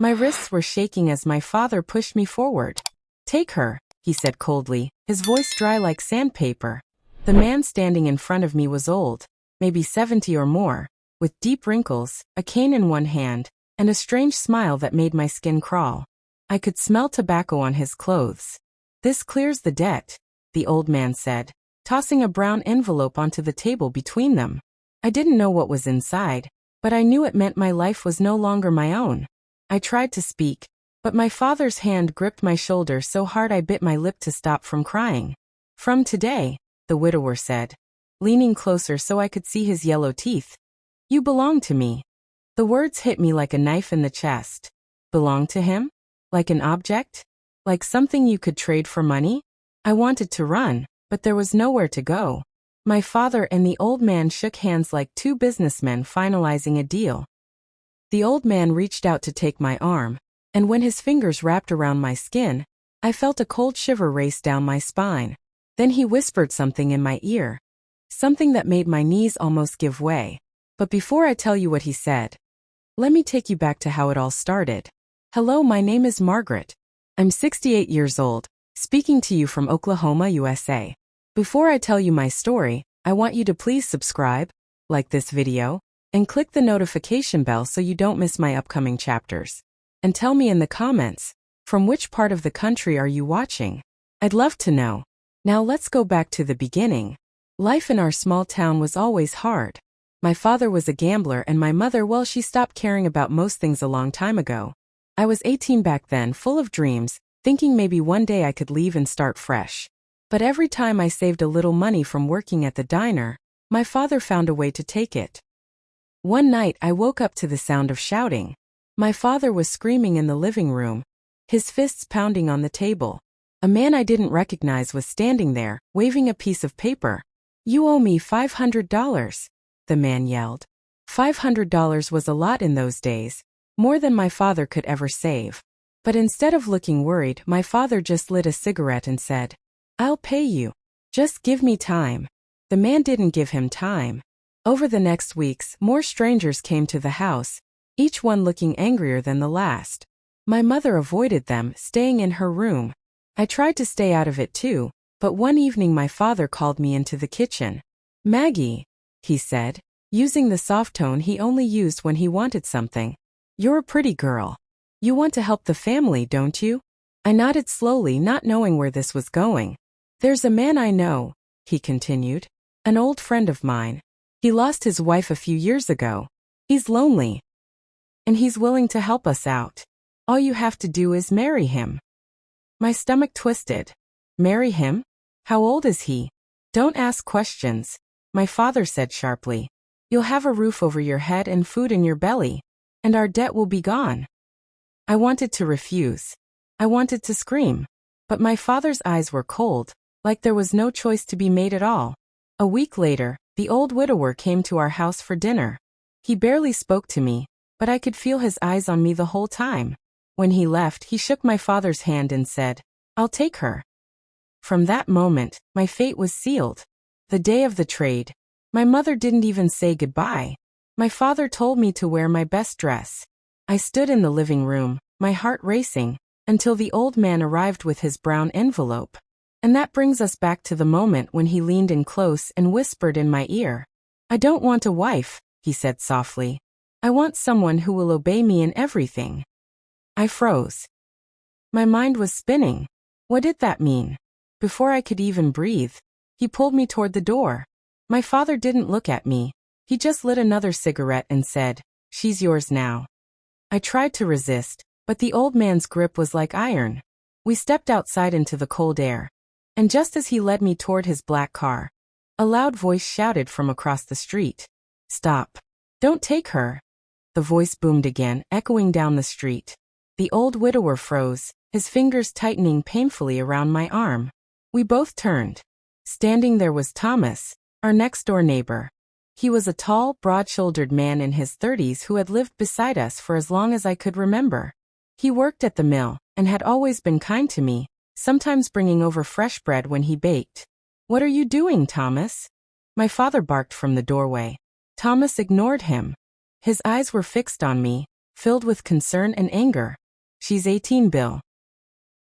My wrists were shaking as my father pushed me forward. "Take her," he said coldly, his voice dry like sandpaper. The man standing in front of me was old, maybe 70 or more, with deep wrinkles, a cane in one hand, and a strange smile that made my skin crawl. I could smell tobacco on his clothes. "This clears the debt," the old man said, tossing a brown envelope onto the table between them. I didn't know what was inside, but I knew it meant my life was no longer my own. I tried to speak, but my father's hand gripped my shoulder so hard I bit my lip to stop from crying. "From today," the widower said, leaning closer so I could see his yellow teeth, "you belong to me." The words hit me like a knife in the chest. Belong to him? Like an object? Like something you could trade for money? I wanted to run, but there was nowhere to go. My father and the old man shook hands like two businessmen finalizing a deal. The old man reached out to take my arm, and when his fingers wrapped around my skin, I felt a cold shiver race down my spine. Then he whispered something in my ear, something that made my knees almost give way. But before I tell you what he said, let me take you back to how it all started. Hello, my name is Margaret. I'm 68 years old, speaking to you from Oklahoma, USA. Before I tell you my story, I want you to please subscribe, like this video, and click the notification bell so you don't miss my upcoming chapters. And tell me in the comments, from which part of the country are you watching? I'd love to know. Now let's go back to the beginning. Life in our small town was always hard. My father was a gambler and my mother, well, she stopped caring about most things a long time ago. I was 18 back then, full of dreams, thinking maybe one day I could leave and start fresh. But every time I saved a little money from working at the diner, my father found a way to take it. One night I woke up to the sound of shouting. My father was screaming in the living room, his fists pounding on the table. A man I didn't recognize was standing there, waving a piece of paper. "You owe me $500, the man yelled. $500 was a lot in those days, more than my father could ever save. But instead of looking worried, my father just lit a cigarette and said, "I'll pay you. Just give me time." The man didn't give him time. Over the next weeks, more strangers came to the house, each one looking angrier than the last. My mother avoided them, staying in her room. I tried to stay out of it too, but one evening my father called me into the kitchen. "Maggie," he said, using the soft tone he only used when he wanted something. "You're a pretty girl. You want to help the family, don't you?" I nodded slowly, not knowing where this was going. "There's a man I know," he continued, "an old friend of mine. He lost his wife a few years ago. He's lonely, and he's willing to help us out. All you have to do is marry him." My stomach twisted. "Marry him? How old is he?" "Don't ask questions," my father said sharply. "You'll have a roof over your head and food in your belly, and our debt will be gone." I wanted to refuse. I wanted to scream. But my father's eyes were cold, like there was no choice to be made at all. A week later, the old widower came to our house for dinner. He barely spoke to me, but I could feel his eyes on me the whole time. When he left, he shook my father's hand and said, "I'll take her." From that moment, my fate was sealed. The day of the trade, my mother didn't even say goodbye. My father told me to wear my best dress. I stood in the living room, my heart racing, until the old man arrived with his brown envelope. And that brings us back to the moment when he leaned in close and whispered in my ear. "I don't want a wife," he said softly. "I want someone who will obey me in everything." I froze. My mind was spinning. What did that mean? Before I could even breathe, he pulled me toward the door. My father didn't look at me. He just lit another cigarette and said, "She's yours now." I tried to resist, but the old man's grip was like iron. We stepped outside into the cold air. And just as he led me toward his black car, a loud voice shouted from across the street, "Stop. Don't take her." The voice boomed again, echoing down the street. The old widower froze, his fingers tightening painfully around my arm. We both turned. Standing there was Thomas, our next-door neighbor. He was a tall, broad-shouldered man in his 30s who had lived beside us for as long as I could remember. He worked at the mill and had always been kind to me, sometimes bringing over fresh bread when he baked. "What are you doing, Thomas?" My father barked from the doorway. Thomas ignored him. His eyes were fixed on me, filled with concern and anger. She's 18, Bill.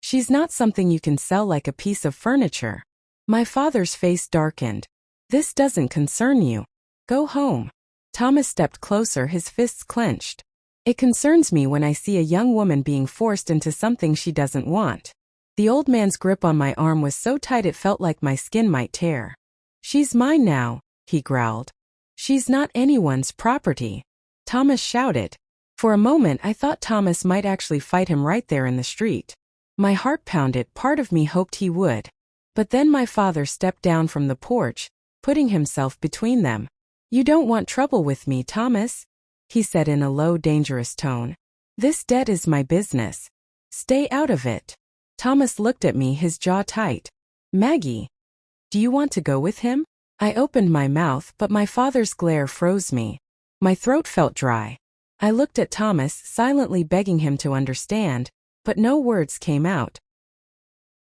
She's not something you can sell like a piece of furniture. My father's face darkened. This doesn't concern you. Go home. Thomas stepped closer, his fists clenched. It concerns me when I see a young woman being forced into something she doesn't want. The old man's grip on my arm was so tight it felt like my skin might tear. She's mine now, he growled. She's not anyone's property. Thomas shouted. For a moment I thought Thomas might actually fight him right there in the street. My heart pounded, part of me hoped he would. But then my father stepped down from the porch, putting himself between them. You don't want trouble with me, Thomas, he said in a low, dangerous tone. This debt is my business. Stay out of it. Thomas looked at me, his jaw tight. Maggie, do you want to go with him? I opened my mouth, but my father's glare froze me. My throat felt dry. I looked at Thomas, silently begging him to understand, but no words came out.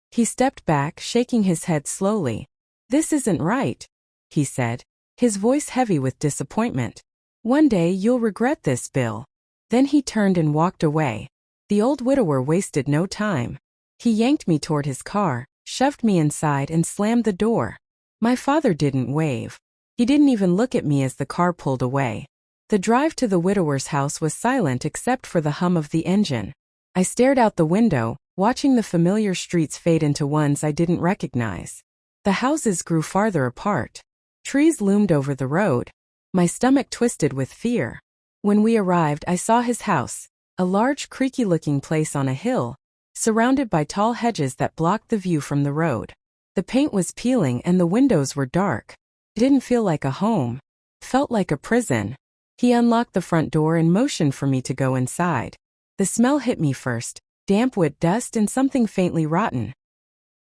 He stepped back, shaking his head slowly. This isn't right, he said, his voice heavy with disappointment. One day you'll regret this, Bill. Then he turned and walked away. The old widower wasted no time. He yanked me toward his car, shoved me inside and slammed the door. My father didn't wave. He didn't even look at me as the car pulled away. The drive to the widower's house was silent except for the hum of the engine. I stared out the window, watching the familiar streets fade into ones I didn't recognize. The houses grew farther apart. Trees loomed over the road. My stomach twisted with fear. When we arrived, I saw his house, a large, creaky-looking place on a hill, surrounded by tall hedges that blocked the view from the road. The paint was peeling and the windows were dark. It didn't feel like a home. It felt like a prison. He unlocked the front door and motioned for me to go inside. The smell hit me first, damp wood dust and something faintly rotten.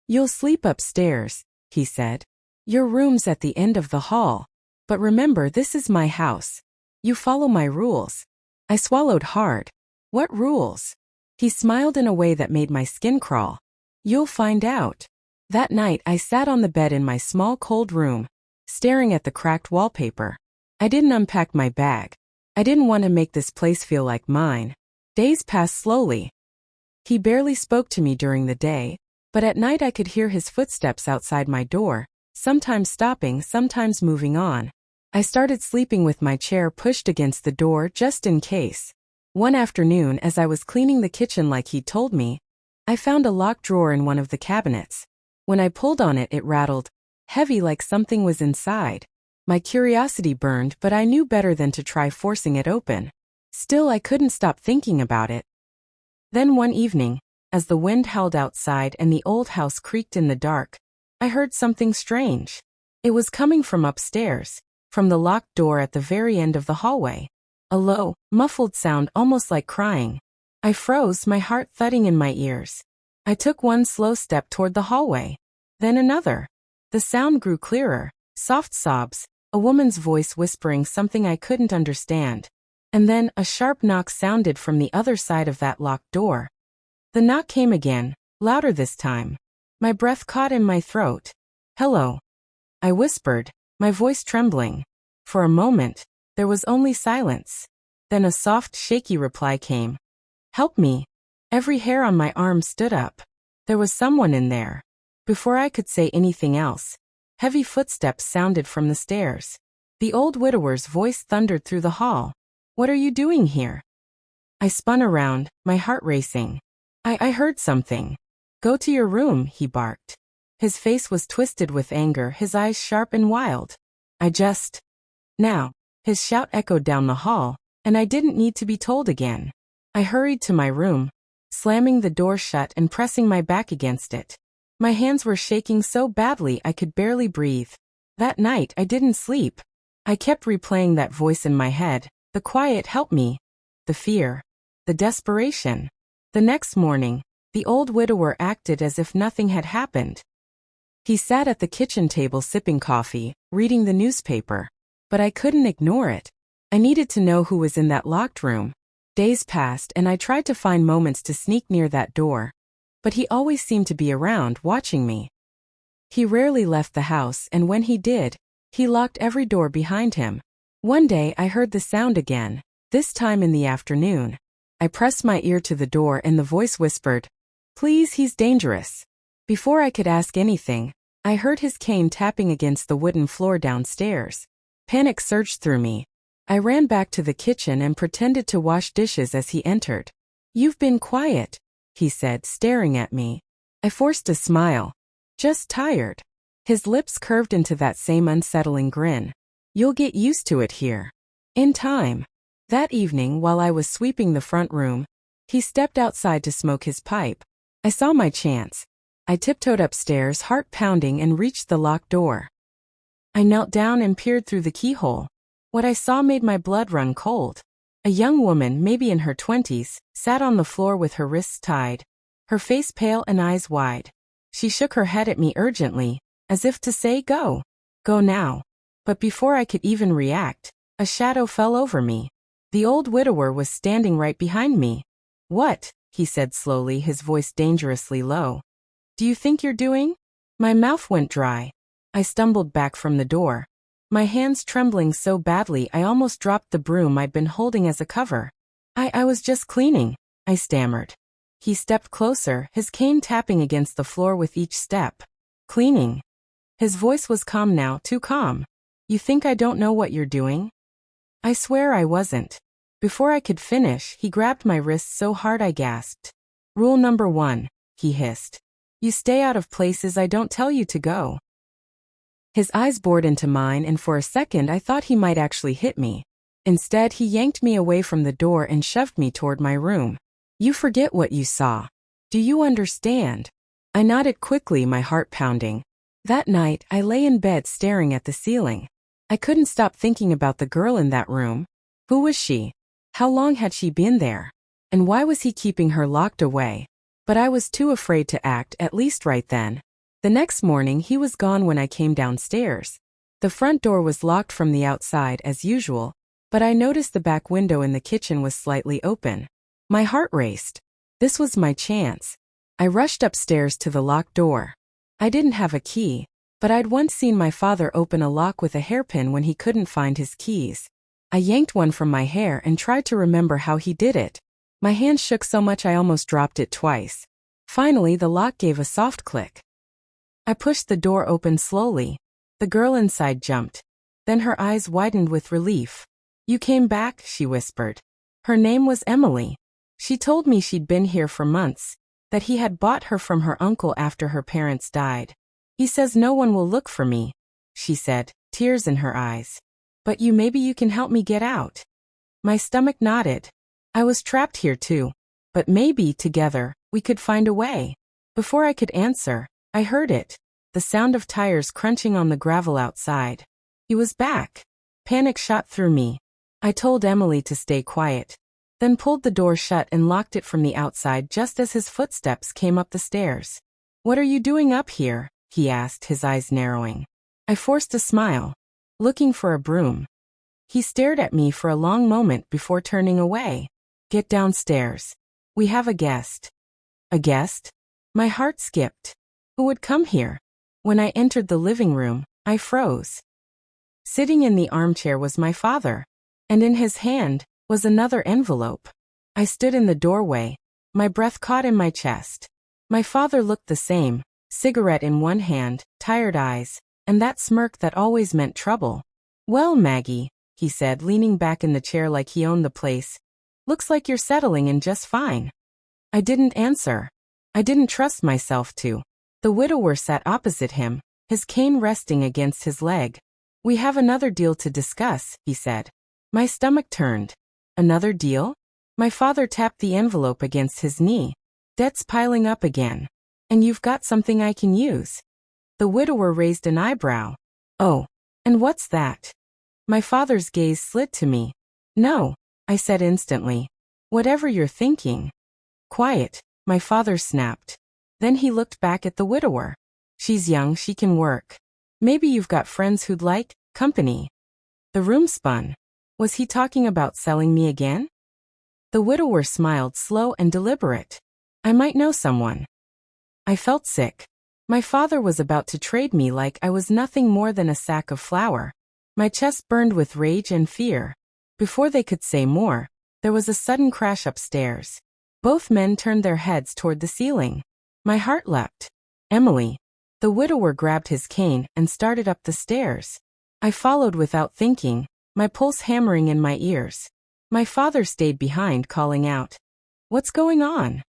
You'll sleep upstairs, he said. Your room's at the end of the hall. But remember, this is my house. You follow my rules. I swallowed hard. What rules? He smiled in a way that made my skin crawl. You'll find out. That night I sat on the bed in my small cold room, staring at the cracked wallpaper. I didn't unpack my bag. I didn't want to make this place feel like mine. Days passed slowly. He barely spoke to me during the day, but at night I could hear his footsteps outside my door, sometimes stopping, sometimes moving on. I started sleeping with my chair pushed against the door just in case. One afternoon, as I was cleaning the kitchen like he'd told me, I found a locked drawer in one of the cabinets. When I pulled on it, it rattled, heavy like something was inside. My curiosity burned, but I knew better than to try forcing it open. Still, I couldn't stop thinking about it. Then one evening, as the wind howled outside and the old house creaked in the dark, I heard something strange. It was coming from upstairs, from the locked door at the very end of the hallway. A low, muffled sound almost like crying. I froze, my heart thudding in my ears. I took one slow step toward the hallway. Then another. The sound grew clearer, soft sobs, a woman's voice whispering something I couldn't understand. And then a sharp knock sounded from the other side of that locked door. The knock came again, louder this time. My breath caught in my throat. Hello, I whispered, my voice trembling. For a moment, there was only silence. Then a soft, shaky reply came. Help me. Every hair on my arm stood up. There was someone in there. Before I could say anything else, heavy footsteps sounded from the stairs. The old widower's voice thundered through the hall. What are you doing here? I spun around, my heart racing. I heard something. Go to your room, he barked. His face was twisted with anger, his eyes sharp and wild. Now. His shout echoed down the hall, and I didn't need to be told again. I hurried to my room, slamming the door shut and pressing my back against it. My hands were shaking so badly I could barely breathe. That night I didn't sleep. I kept replaying that voice in my head, the quiet help me, the fear, the desperation. The next morning, the old widower acted as if nothing had happened. He sat at the kitchen table sipping coffee, reading the newspaper. But I couldn't ignore it. I needed to know who was in that locked room. Days passed and I tried to find moments to sneak near that door. But he always seemed to be around, watching me. He rarely left the house, and when he did, he locked every door behind him. One day I heard the sound again. This time in the afternoon. I pressed my ear to the door and the voice whispered, "Please, he's dangerous." Before I could ask anything, I heard his cane tapping against the wooden floor downstairs. Panic surged through me. I ran back to the kitchen and pretended to wash dishes as he entered. "You've been quiet," he said, staring at me. I forced a smile. "Just tired." His lips curved into that same unsettling grin. "You'll get used to it here. In time." That evening, while I was sweeping the front room, he stepped outside to smoke his pipe. I saw my chance. I tiptoed upstairs, heart pounding, and reached the locked door. I knelt down and peered through the keyhole. What I saw made my blood run cold. A young woman, maybe in her 20s, sat on the floor with her wrists tied, her face pale and eyes wide. She shook her head at me urgently, as if to say, "Go. Go now." But before I could even react, a shadow fell over me. The old widower was standing right behind me. "What?" he said slowly, his voice dangerously low. "Do you think you're doing?" My mouth went dry. I stumbled back from the door, my hands trembling so badly I almost dropped the broom I'd been holding as a cover. I was just cleaning," I stammered. He stepped closer, his cane tapping against the floor with each step. "Cleaning?" His voice was calm now, too calm. "You think I don't know what you're doing?" I swear I wasn't. Before I could finish, he grabbed my wrist so hard I gasped. "Rule number 1, he hissed. "You stay out of places I don't tell you to go." His eyes bored into mine, and for a second I thought he might actually hit me. Instead, he yanked me away from the door and shoved me toward my room. "You forget what you saw. Do you understand?" I nodded quickly, my heart pounding. That night, I lay in bed staring at the ceiling. I couldn't stop thinking about the girl in that room. Who was she? How long had she been there? And why was he keeping her locked away? But I was too afraid to act, at least right then. The next morning, he was gone when I came downstairs. The front door was locked from the outside as usual, but I noticed the back window in the kitchen was slightly open. My heart raced. This was my chance. I rushed upstairs to the locked door. I didn't have a key, but I'd once seen my father open a lock with a hairpin when he couldn't find his keys. I yanked one from my hair and tried to remember how he did it. My hand shook so much I almost dropped it twice. Finally, the lock gave a soft click. I pushed the door open slowly. The girl inside jumped. Then her eyes widened with relief. "You came back," she whispered. Her name was Emily. She told me she'd been here for months, that he had bought her from her uncle after her parents died. "He says no one will look for me," she said, tears in her eyes. "But maybe you can help me get out." My stomach nodded. I was trapped here too. But maybe, together, we could find a way. Before I could answer, I heard it. The sound of tires crunching on the gravel outside. He was back. Panic shot through me. I told Emily to stay quiet, then pulled the door shut and locked it from the outside just as his footsteps came up the stairs. "What are you doing up here?" he asked, his eyes narrowing. I forced a smile. "Looking for a broom." He stared at me for a long moment before turning away. "Get downstairs. We have a guest." A guest? My heart skipped. Who would come here? When I entered the living room, I froze. Sitting in the armchair was my father, and in his hand was another envelope. I stood in the doorway, my breath caught in my chest. My father looked the same, cigarette in one hand, tired eyes, and that smirk that always meant trouble. "Well, Maggie," he said, leaning back in the chair like he owned the place. "Looks like you're settling in just fine." I didn't answer. I didn't trust myself to. The widower sat opposite him, his cane resting against his leg. "We have another deal to discuss," he said. My stomach turned. Another deal? My father tapped the envelope against his knee. "Debt's piling up again. And you've got something I can use." The widower raised an eyebrow. "Oh, and what's that?" My father's gaze slid to me. "No," I said instantly. "Whatever you're thinking." "Quiet," my father snapped. Then he looked back at the widower. "She's young, she can work. Maybe you've got friends who'd like company." The room spun. Was he talking about selling me again? The widower smiled, slow and deliberate. "I might know someone." I felt sick. My father was about to trade me like I was nothing more than a sack of flour. My chest burned with rage and fear. Before they could say more, there was a sudden crash upstairs. Both men turned their heads toward the ceiling. My heart leapt. Emily. The widower grabbed his cane and started up the stairs. I followed without thinking, my pulse hammering in my ears. My father stayed behind, calling out, "What's going on?"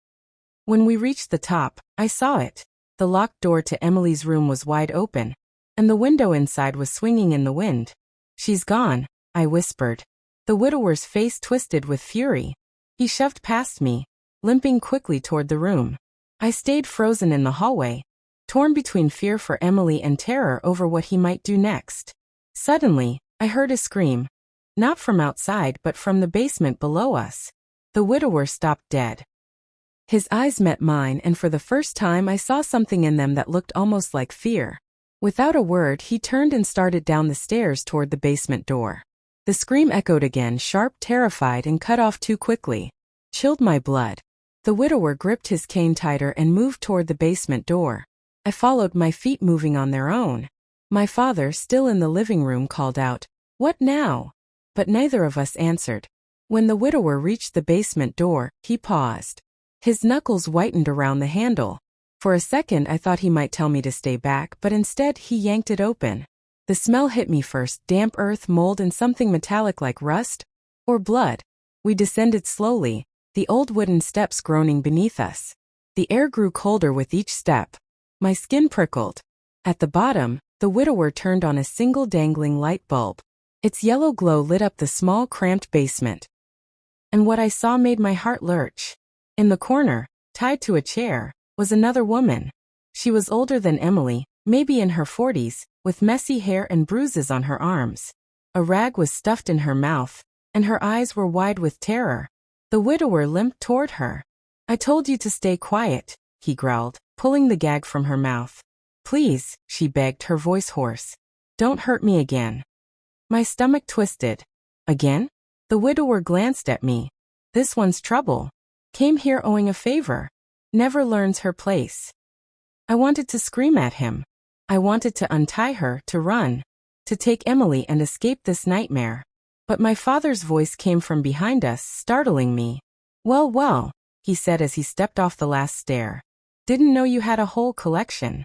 When we reached the top, I saw it. The locked door to Emily's room was wide open, and the window inside was swinging in the wind. "She's gone," I whispered. The widower's face twisted with fury. He shoved past me, limping quickly toward the room. I stayed frozen in the hallway, torn between fear for Emily and terror over what he might do next. Suddenly, I heard a scream. Not from outside but from the basement below us. The widower stopped dead. His eyes met mine, and for the first time I saw something in them that looked almost like fear. Without a word, he turned and started down the stairs toward the basement door. The scream echoed again, sharp, terrified, and cut off too quickly. Chilled my blood. The widower gripped his cane tighter and moved toward the basement door. I followed, my feet moving on their own. My father, still in the living room, called out, "What now?" But neither of us answered. When the widower reached the basement door, he paused. His knuckles whitened around the handle. For a second I thought he might tell me to stay back, but instead he yanked it open. The smell hit me first, damp earth, mold, and something metallic like rust or blood. We descended slowly, the old wooden steps groaning beneath us. The air grew colder with each step. My skin prickled. At the bottom, the widower turned on a single dangling light bulb. Its yellow glow lit up the small, cramped basement. And what I saw made my heart lurch. In the corner, tied to a chair, was another woman. She was older than Emily, maybe in her 40s, with messy hair and bruises on her arms. A rag was stuffed in her mouth, and her eyes were wide with terror. The widower limped toward her. "I told you to stay quiet," he growled, pulling the gag from her mouth. "Please," she begged, her voice hoarse. "Don't hurt me again." My stomach twisted. Again? The widower glanced at me. This one's trouble. Came here owing a favor. Never learns her place. I wanted to scream at him. I wanted to untie her, to run, to take Emily and escape this nightmare. But my father's voice came from behind us, startling me. "Well, well," he said as he stepped off the last stair. "Didn't know you had a whole collection."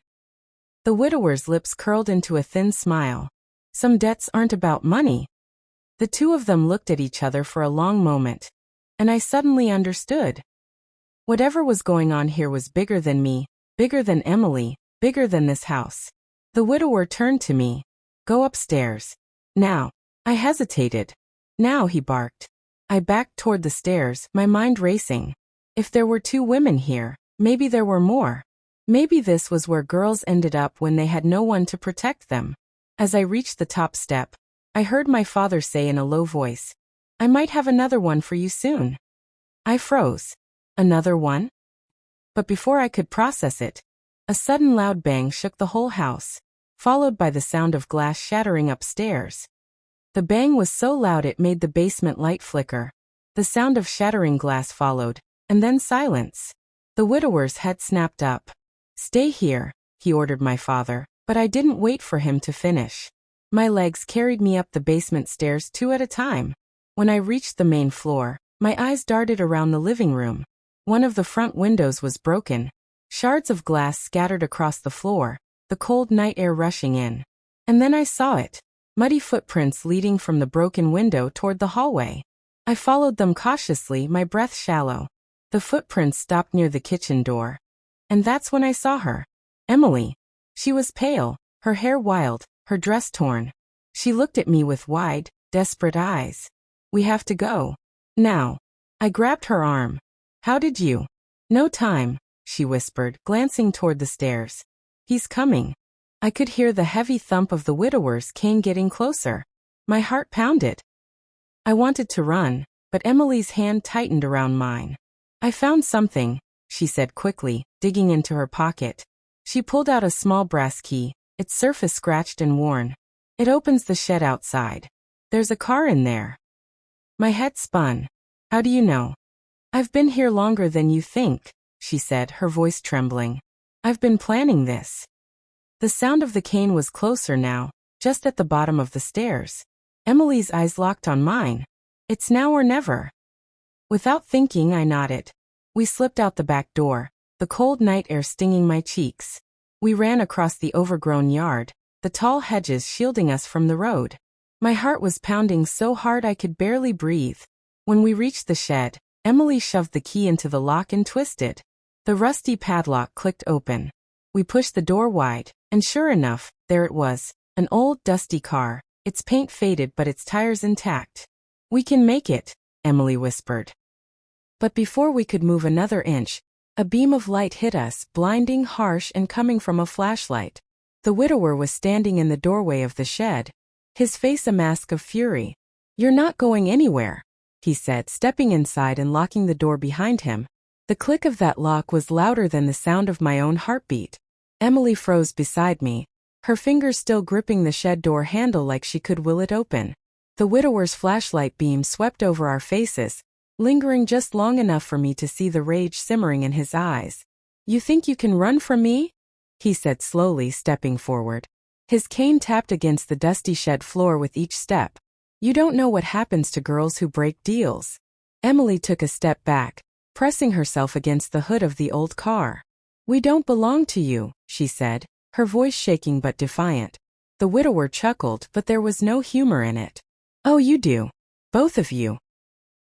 The widower's lips curled into a thin smile. "Some debts aren't about money." The two of them looked at each other for a long moment, and I suddenly understood. Whatever was going on here was bigger than me, bigger than Emily, bigger than this house. The widower turned to me. "Go upstairs. Now." I hesitated. "Now," he barked. I backed toward the stairs, my mind racing. If there were two women here, maybe there were more. Maybe this was where girls ended up when they had no one to protect them. As I reached the top step, I heard my father say in a low voice, "I might have another one for you soon." I froze. Another one? But before I could process it, a sudden loud bang shook the whole house, followed by the sound of glass shattering upstairs. The bang was so loud it made the basement light flicker. The sound of shattering glass followed, and then silence. The widower's head snapped up. "Stay here," he ordered my father, but I didn't wait for him to finish. My legs carried me up the basement stairs 2 at a time. When I reached the main floor, my eyes darted around the living room. One of the front windows was broken. Shards of glass scattered across the floor, the cold night air rushing in. And then I saw it. Muddy footprints leading from the broken window toward the hallway. I followed them cautiously, my breath shallow. The footprints stopped near the kitchen door. And that's when I saw her. Emily. She was pale, her hair wild, her dress torn. She looked at me with wide, desperate eyes. "We have to go. Now." I grabbed her arm. "How did you?" "No time," she whispered, glancing toward the stairs. "He's coming." I could hear the heavy thump of the widower's cane getting closer. My heart pounded. I wanted to run, but Emily's hand tightened around mine. "I found something," she said quickly, digging into her pocket. She pulled out a small brass key, its surface scratched and worn. "It opens the shed outside. There's a car in there." My head spun. "How do you know?" "I've been here longer than you think," she said, her voice trembling. "I've been planning this." The sound of the cane was closer now, just at the bottom of the stairs. Emily's eyes locked on mine. It's now or never. Without thinking, I nodded. We slipped out the back door, the cold night air stinging my cheeks. We ran across the overgrown yard, the tall hedges shielding us from the road. My heart was pounding so hard I could barely breathe. When we reached the shed, Emily shoved the key into the lock and twisted. The rusty padlock clicked open. We pushed the door wide, and sure enough, there it was, an old, dusty car, its paint faded but its tires intact. "We can make it," Emily whispered. But before we could move another inch, a beam of light hit us, blinding, harsh, and coming from a flashlight. The widower was standing in the doorway of the shed, his face a mask of fury. "You're not going anywhere," he said, stepping inside and locking the door behind him. The click of that lock was louder than the sound of my own heartbeat. Emily froze beside me, her fingers still gripping the shed door handle like she could will it open. The widower's flashlight beam swept over our faces, lingering just long enough for me to see the rage simmering in his eyes. "You think you can run from me?" he said slowly, stepping forward. His cane tapped against the dusty shed floor with each step. "You don't know what happens to girls who break deals." Emily took a step back, pressing herself against the hood of the old car. "We don't belong to you," she said, her voice shaking but defiant. The widower chuckled, but there was no humor in it. "Oh, you do. Both of you.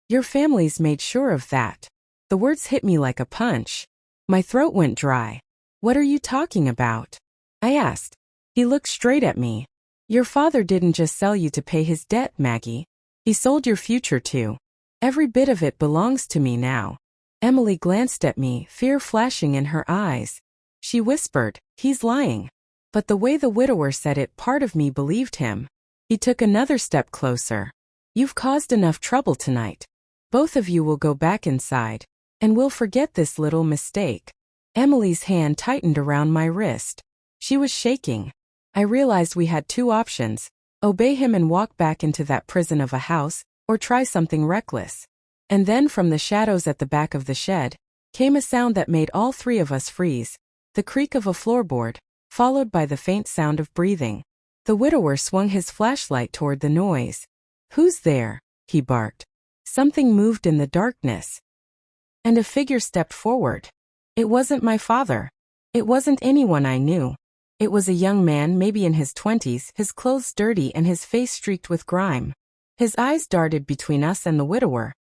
Your families made sure of that." The words hit me like a punch. My throat went dry. "What are you talking about?" I asked. He looked straight at me. "Your father didn't just sell you to pay his debt, Maggie. He sold your future too. Every bit of it belongs to me now." Emily glanced at me, fear flashing in her eyes. She whispered, "He's lying." But the way the widower said it, part of me believed him. He took another step closer. "You've caused enough trouble tonight. Both of you will go back inside, and we'll forget this little mistake." Emily's hand tightened around my wrist. She was shaking. I realized we had two options: obey him and walk back into that prison of a house, or try something reckless. And then from the shadows at the back of the shed, came a sound that made all three of us freeze, the creak of a floorboard, followed by the faint sound of breathing. The widower swung his flashlight toward the noise. "Who's there?" he barked. Something moved in the darkness, and a figure stepped forward. It wasn't my father. It wasn't anyone I knew. It was a young man, maybe in his 20s, his clothes dirty and his face streaked with grime. His eyes darted between us and the widower.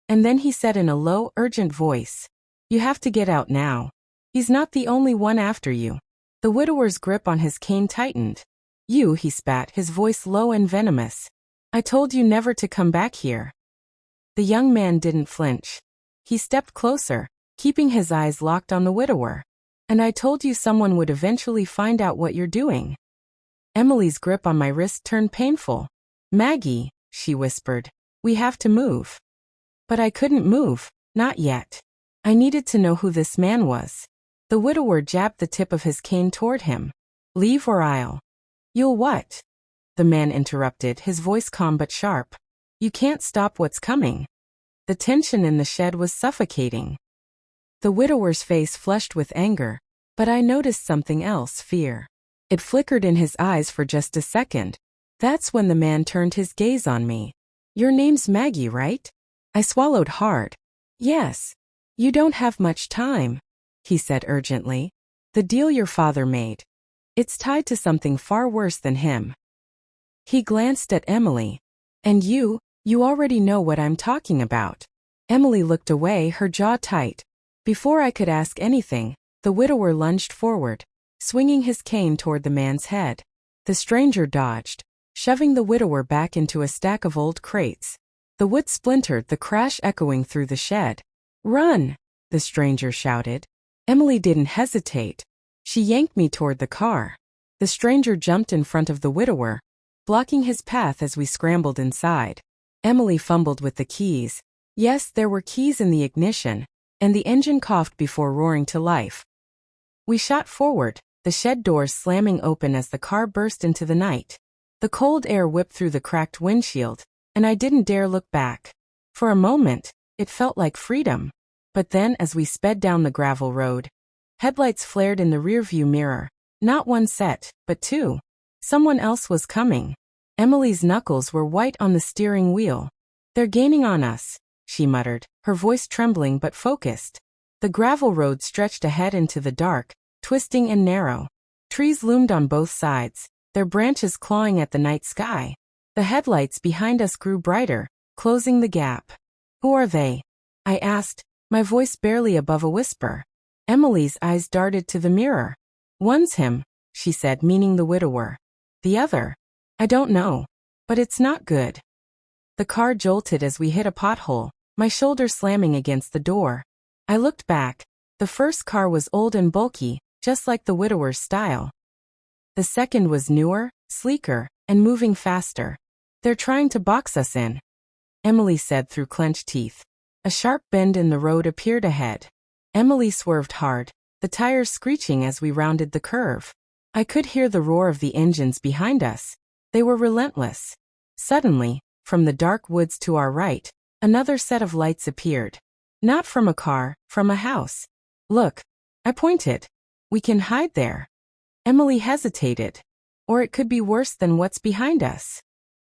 And then he said in a low, urgent voice, "You have to get out now. He's not the only one after you." The widower's grip on his cane tightened. "You," he spat, his voice low and venomous. "I told you never to come back here." The young man didn't flinch. He stepped closer, keeping his eyes locked on the widower. "And I told you someone would eventually find out what you're doing." Emily's grip on my wrist turned painful. "Maggie," she whispered, "we have to move." But I couldn't move, not yet. I needed to know who this man was. The widower jabbed the tip of his cane toward him. "Leave or I'll—" "You'll what?" the man interrupted, his voice calm but sharp. "You can't stop what's coming." The tension in the shed was suffocating. The widower's face flushed with anger, but I noticed something else, fear. It flickered in his eyes for just a second. That's when the man turned his gaze on me. "Your name's Maggie, right?" I swallowed hard. "Yes. You don't have much time," he said urgently. "The deal your father made. It's tied to something far worse than him." He glanced at Emily. "And you already know what I'm talking about." Emily looked away, her jaw tight. Before I could ask anything, the widower lunged forward, swinging his cane toward the man's head. The stranger dodged, shoving the widower back into a stack of old crates. The wood splintered, the crash echoing through the shed. "Run!" the stranger shouted. Emily didn't hesitate. She yanked me toward the car. The stranger jumped in front of the widower, blocking his path as we scrambled inside. Emily fumbled with the keys. Yes, there were keys in the ignition, and the engine coughed before roaring to life. We shot forward, the shed doors slamming open as the car burst into the night. The cold air whipped through the cracked windshield, and I didn't dare look back. For a moment, it felt like freedom. But then as we sped down the gravel road, headlights flared in the rearview mirror. Not one set, but two. Someone else was coming. Emily's knuckles were white on the steering wheel. They're gaining on us, she muttered, her voice trembling but focused. The gravel road stretched ahead into the dark, twisting and narrow. Trees loomed on both sides, their branches clawing at the night sky. The headlights behind us grew brighter, closing the gap. Who are they? I asked, my voice barely above a whisper. Emily's eyes darted to the mirror. One's him, she said, meaning the widower. The other? I don't know. But it's not good. The car jolted as we hit a pothole, my shoulder slamming against the door. I looked back. The first car was old and bulky, just like the widower's style. The second was newer, sleeker, and moving faster. They're trying to box us in, Emily said through clenched teeth. A sharp bend in the road appeared ahead. Emily swerved hard, the tires screeching as we rounded the curve. I could hear the roar of the engines behind us. They were relentless. Suddenly, from the dark woods to our right, another set of lights appeared. Not from a car, from a house. Look, I pointed. We can hide there. Emily hesitated. Or it could be worse than what's behind us.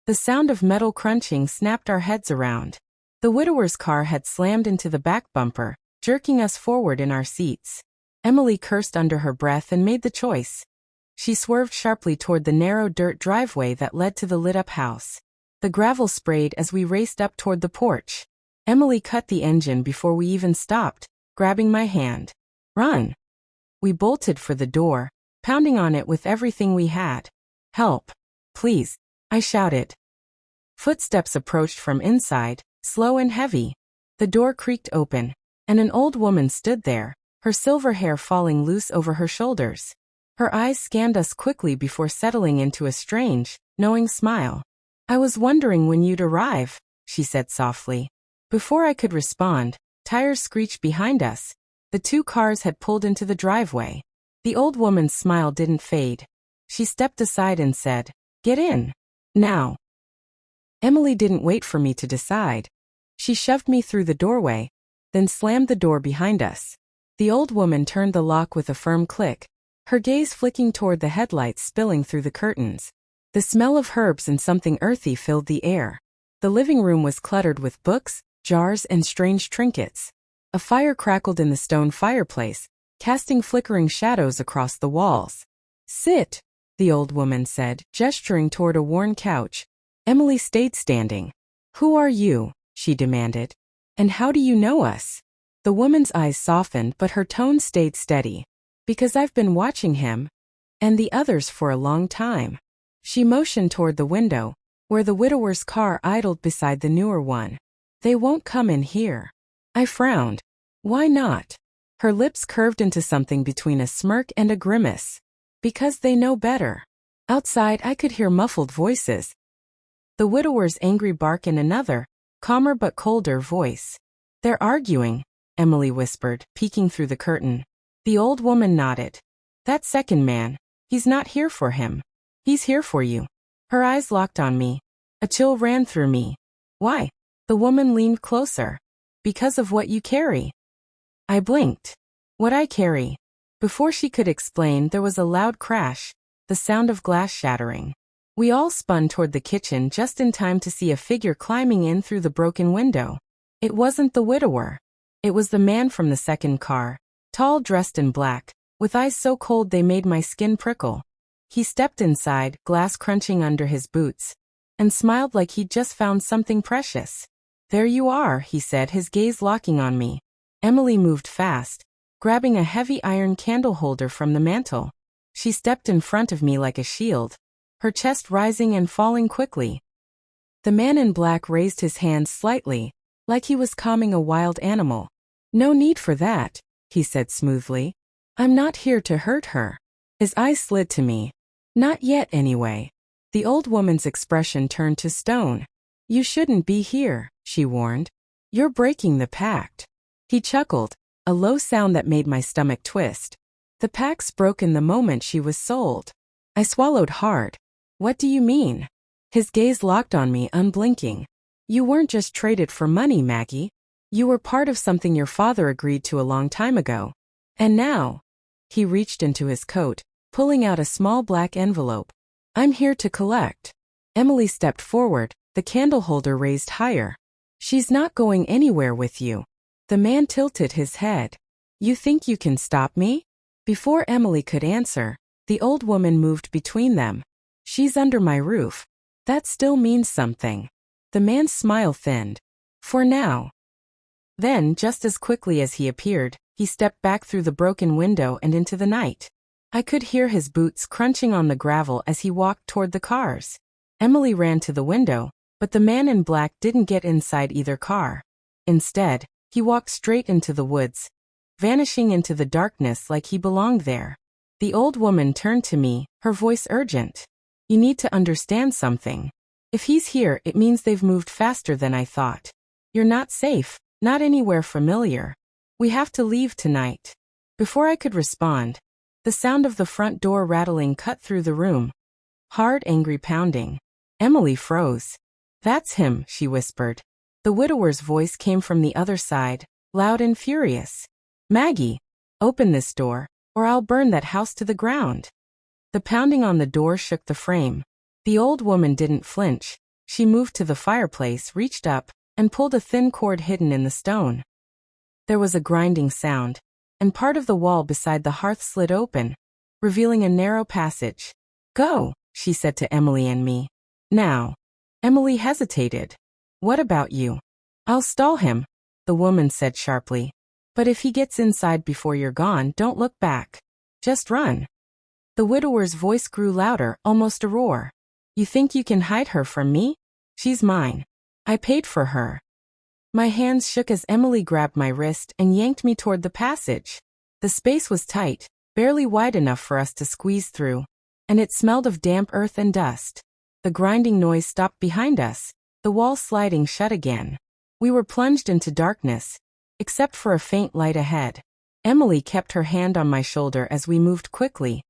The sound of metal crunching snapped our heads around. The widower's car had slammed into the back bumper, jerking us forward in our seats. Emily cursed under her breath and made the choice. She swerved sharply toward the narrow dirt driveway that led to the lit-up house. The gravel sprayed as we raced up toward the porch. Emily cut the engine before we even stopped, grabbing my hand. Run! We bolted for the door, pounding on it with everything we had. Help! Please! I shouted. Footsteps approached from inside, slow and heavy. The door creaked open, and an old woman stood there, her silver hair falling loose over her shoulders. Her eyes scanned us quickly before settling into a strange, knowing smile. I was wondering when you'd arrive, she said softly. Before I could respond, tires screeched behind us. The two cars had pulled into the driveway. The old woman's smile didn't fade. She stepped aside and said, "Get in. Now." Emily didn't wait for me to decide. She shoved me through the doorway, then slammed the door behind us. The old woman turned the lock with a firm click, her gaze flicking toward the headlights spilling through the curtains. The smell of herbs and something earthy filled the air. The living room was cluttered with books, jars, and strange trinkets. A fire crackled in the stone fireplace, casting flickering shadows across the walls. "Sit," the old woman said, gesturing toward a worn couch. Emily stayed standing. "Who are you?" she demanded. "And how do you know us?" The woman's eyes softened, but her tone stayed steady. "Because I've been watching him, and the others for a long time." She motioned toward the window, where the widower's car idled beside the newer one. "They won't come in here." I frowned. "Why not?" Her lips curved into something between a smirk and a grimace. "Because they know better." Outside I could hear muffled voices. The widower's angry bark and another, calmer but colder voice. "They're arguing," Emily whispered, peeking through the curtain. The old woman nodded. "That second man, he's not here for him. He's here for you." Her eyes locked on me. A chill ran through me. "Why?" The woman leaned closer. "Because of what you carry." I blinked. "What I carry?" Before she could explain, there was a loud crash, the sound of glass shattering. We all spun toward the kitchen just in time to see a figure climbing in through the broken window. It wasn't the widower. It was the man from the second car, tall, dressed in black, with eyes so cold they made my skin prickle. He stepped inside, glass crunching under his boots, and smiled like he'd just found something precious. "There you are," he said, his gaze locking on me. Emily moved fast, grabbing a heavy iron candle holder from the mantel. She stepped in front of me like a shield, her chest rising and falling quickly. The man in black raised his hands slightly, like he was calming a wild animal. "No need for that," he said smoothly. "I'm not here to hurt her." His eyes slid to me. "Not yet, anyway." The old woman's expression turned to stone. "You shouldn't be here," she warned. "You're breaking the pact." He chuckled, a low sound that made my stomach twist. "The pact's broken the moment she was sold." I swallowed hard. "What do you mean?" His gaze locked on me, unblinking. "You weren't just traded for money, Maggie. You were part of something your father agreed to a long time ago. And now..." He reached into his coat, pulling out a small black envelope. "I'm here to collect." Emily stepped forward, the candle holder raised higher. She's not going anywhere with you. The man tilted his head. You think you can stop me? Before Emily could answer, the old woman moved between them. She's under my roof. That still means something. The man's smile thinned. For now. Then, just as quickly as he appeared, he stepped back through the broken window and into the night. I could hear his boots crunching on the gravel as he walked toward the cars. Emily ran to the window, but the man in black didn't get inside either car. Instead, he walked straight into the woods, vanishing into the darkness like he belonged there. The old woman turned to me, her voice urgent. You need to understand something. If he's here, it means they've moved faster than I thought. You're not safe, not anywhere familiar. We have to leave tonight. Before I could respond, the sound of the front door rattling cut through the room. Hard, angry pounding. Emily froze. That's him, she whispered. The widower's voice came from the other side, loud and furious. Maggie, open this door, or I'll burn that house to the ground. The pounding on the door shook the frame. The old woman didn't flinch. She moved to the fireplace, reached up, and pulled a thin cord hidden in the stone. There was a grinding sound, and part of the wall beside the hearth slid open, revealing a narrow passage. Go, she said to Emily and me. Now. Emily hesitated. What about you? I'll stall him, the woman said sharply. But if he gets inside before you're gone, don't look back. Just run. The widower's voice grew louder, almost a roar. You think you can hide her from me? She's mine. I paid for her. My hands shook as Emily grabbed my wrist and yanked me toward the passage. The space was tight, barely wide enough for us to squeeze through, and it smelled of damp earth and dust. The grinding noise stopped behind us, the wall sliding shut again. We were plunged into darkness, except for a faint light ahead. Emily kept her hand on my shoulder as we moved quickly,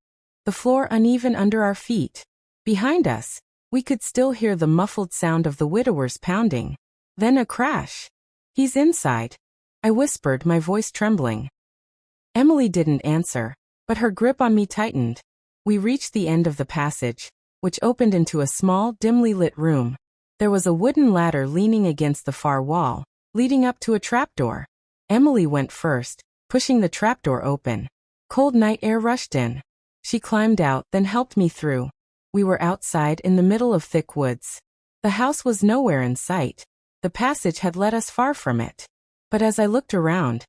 the floor uneven under our feet. Behind us, we could still hear the muffled sound of the widower's pounding. Then a crash. He's inside, I whispered, my voice trembling. Emily didn't answer, but her grip on me tightened. We reached the end of the passage, which opened into a small, dimly lit room. There was a wooden ladder leaning against the far wall, leading up to a trapdoor. Emily went first, pushing the trapdoor open. Cold night air rushed in. She climbed out, then helped me through. We were outside in the middle of thick woods. The house was nowhere in sight. The passage had led us far from it. But as I looked around,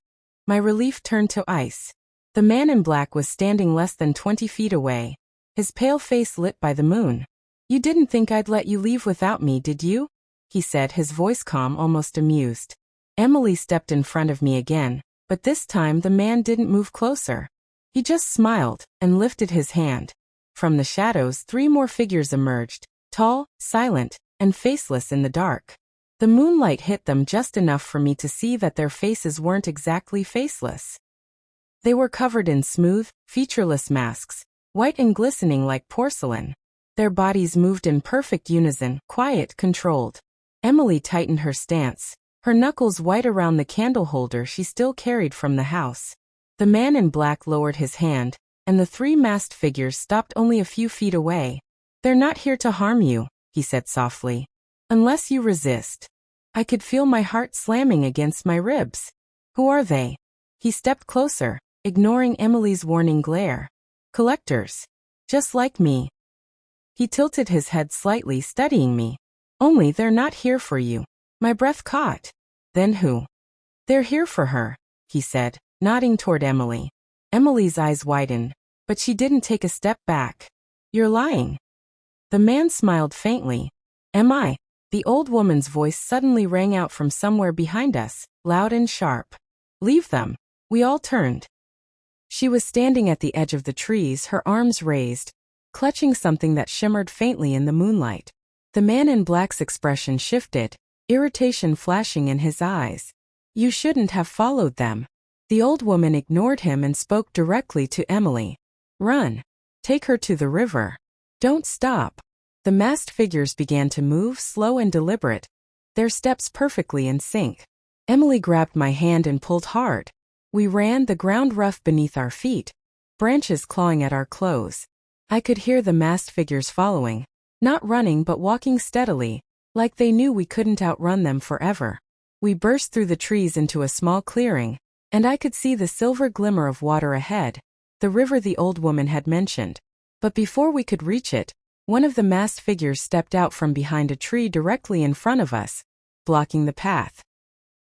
my relief turned to ice. The man in black was standing less than 20 feet away, his pale face lit by the moon. You didn't think I'd let you leave without me, did you? He said, his voice calm, almost amused. Emily stepped in front of me again, but this time the man didn't move closer. He just smiled and lifted his hand. From the shadows, 3 more figures emerged, tall, silent, and faceless in the dark. The moonlight hit them just enough for me to see that their faces weren't exactly faceless. They were covered in smooth, featureless masks, white and glistening like porcelain. Their bodies moved in perfect unison, quiet, controlled. Emily tightened her stance, her knuckles white around the candle holder she still carried from the house. The man in black lowered his hand, and the 3 masked figures stopped only a few feet away. They're not here to harm you, he said softly. Unless you resist. I could feel my heart slamming against my ribs. Who are they? He stepped closer, ignoring Emily's warning glare. Collectors. Just like me. He tilted his head slightly, studying me. Only they're not here for you. My breath caught. Then who? They're here for her, he said, nodding toward Emily. Emily's eyes widened, but she didn't take a step back. You're lying. The man smiled faintly. Am I? The old woman's voice suddenly rang out from somewhere behind us, loud and sharp. Leave them. We all turned. She was standing at the edge of the trees, her arms raised, clutching something that shimmered faintly in the moonlight. The man in black's expression shifted, irritation flashing in his eyes. You shouldn't have followed them. The old woman ignored him and spoke directly to Emily. Run. Take her to the river. Don't stop. The masked figures began to move, slow and deliberate, their steps perfectly in sync. Emily grabbed my hand and pulled hard. We ran, the ground rough beneath our feet, branches clawing at our clothes. I could hear the masked figures following, not running but walking steadily, like they knew we couldn't outrun them forever. We burst through the trees into a small clearing, and I could see the silver glimmer of water ahead, the river the old woman had mentioned. But before we could reach it, one of the masked figures stepped out from behind a tree directly in front of us, blocking the path.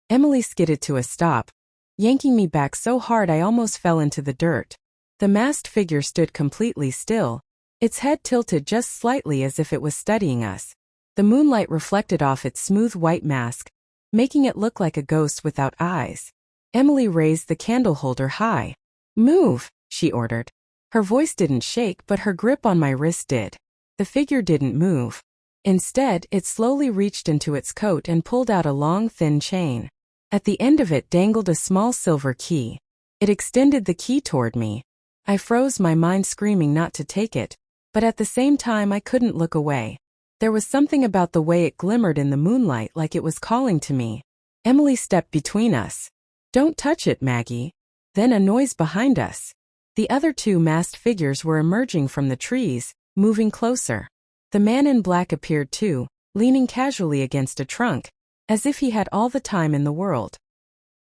Emily skidded to a stop, yanking me back so hard I almost fell into the dirt. The masked figure stood completely still, its head tilted just slightly as if it was studying us. The moonlight reflected off its smooth white mask, making it look like a ghost without eyes. Emily raised the candle holder high. "Move," she ordered. Her voice didn't shake, but her grip on my wrist did. The figure didn't move. Instead, it slowly reached into its coat and pulled out a long, thin chain. At the end of it dangled a small silver key. It extended the key toward me. I froze, my mind screaming not to take it, but at the same time I couldn't look away. There was something about the way it glimmered in the moonlight, like it was calling to me. Emily stepped between us. "Don't touch it, Maggie." Then a noise behind us. The other two masked figures were emerging from the trees, moving closer. The man in black appeared too, leaning casually against a trunk, as if he had all the time in the world.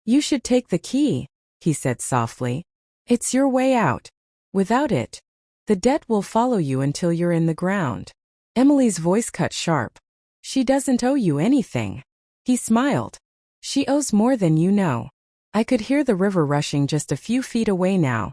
"You should take the key," he said softly. "It's your way out. Without it, the debt will follow you until you're in the ground." Emily's voice cut sharp. "She doesn't owe you anything." He smiled. "She owes more than you know." I could hear the river rushing just a few feet away now,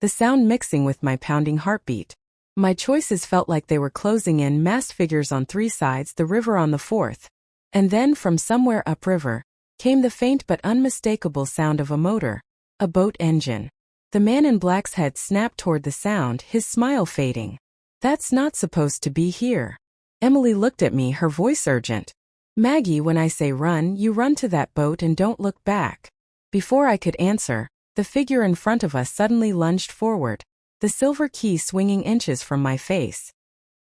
the sound mixing with my pounding heartbeat. My choices felt like they were closing in, masked figures on 3 sides, the river on the 4th. And then from somewhere upriver came the faint but unmistakable sound of a motor, a boat engine. The man in black's head snapped toward the sound, his smile fading. "That's not supposed to be here." Emily looked at me, her voice urgent. "Maggie, when I say run, you run to that boat and don't look back." Before I could answer, the figure in front of us suddenly lunged forward, the silver key swinging inches from my face.